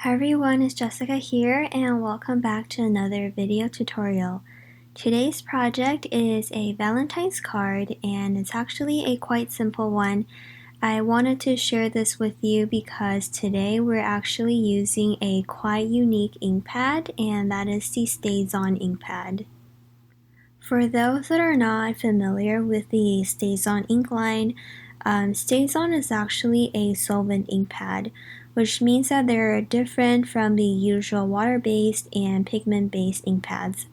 Hi everyone, it's Jessica here and welcome back to another video tutorial. Today's project is a Valentine's card and it's actually a quite simple one. I wanted to share this with you because today we're actually using a quite unique ink pad, and that is the StazOn Ink Pad. For those that are not familiar with the StazOn ink line, StazOn is actually a solvent ink pad, which means that they're different from the usual water-based and pigment-based ink pads.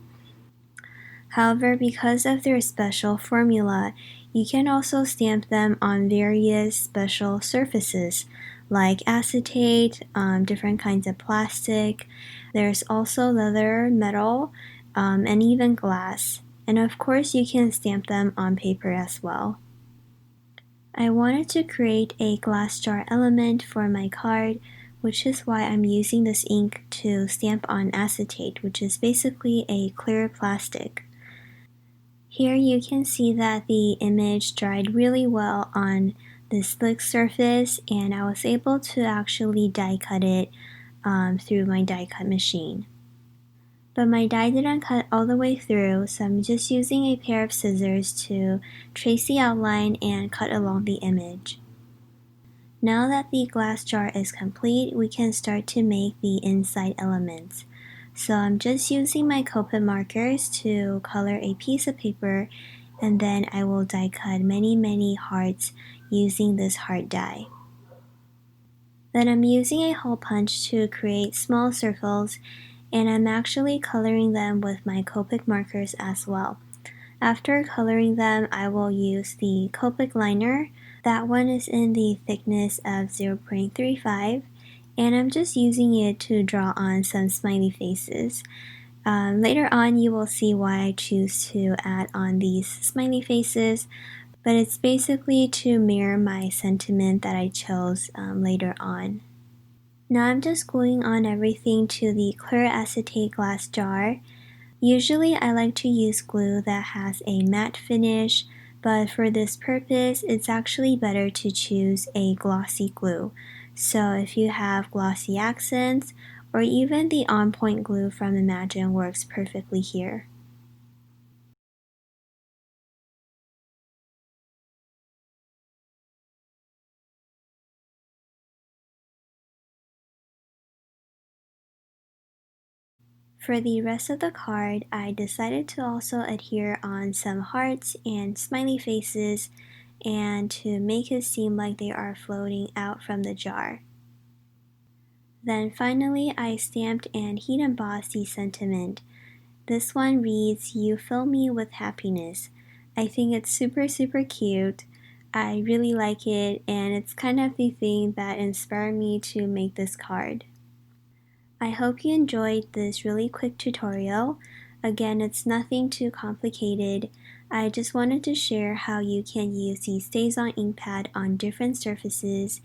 However, because of their special formula, you can also stamp them on various special surfaces like acetate, different kinds of plastic. There's also leather, metal, and even glass. And of course, you can stamp them on paper as well. I wanted to create a glass jar element for my card, which is why I'm using this ink to stamp on acetate, which is basically a clear plastic. Here you can see that the image dried really well on this slick surface, and I was able to actually die cut it through my die cut machine. But my die didn't cut all the way through, so I'm just using a pair of scissors to trace the outline and cut along the image. Now that the glass jar is complete, we can start to make the inside elements. So I'm just using my Copic markers to color a piece of paper, and then I will die cut many hearts using this heart die. Then I'm using a hole punch to create small circles, and I'm actually coloring them with my Copic markers as well. After coloring them, I will use the Copic liner. That one is in the thickness of 0.35, and I'm just using it to draw on some smiley faces. Later on, you will see why I choose to add on these smiley faces, but it's basically to mirror my sentiment that I chose later on. Now I'm just gluing on everything to the clear acetate glass jar. Usually I like to use glue that has a matte finish, but for this purpose it's actually better to choose a glossy glue. So if you have glossy accents, or even the on-point glue from Imagine works perfectly here. For the rest of the card, I decided to also adhere on some hearts and smiley faces, and to make it seem like they are floating out from the jar. Then finally, I stamped and heat embossed the sentiment. This one reads, "You fill me with happiness." I think it's super cute. I really like it, and it's kind of the thing that inspired me to make this card. I hope you enjoyed this really quick tutorial. Again, it's nothing too complicated. I just wanted to share how you can use the StazOn Ink Pad on different surfaces,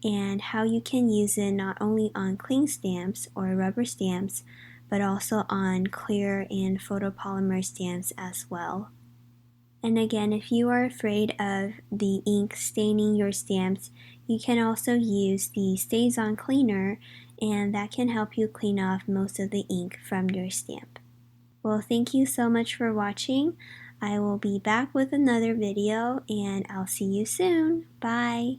and how you can use it not only on cling stamps or rubber stamps, but also on clear and photopolymer stamps as well. And again, if you are afraid of the ink staining your stamps, you can also use the StazOn cleaner, and that can help you clean off most of the ink from your stamp. Well, thank you so much for watching. I will be back with another video, and I'll see you soon. Bye!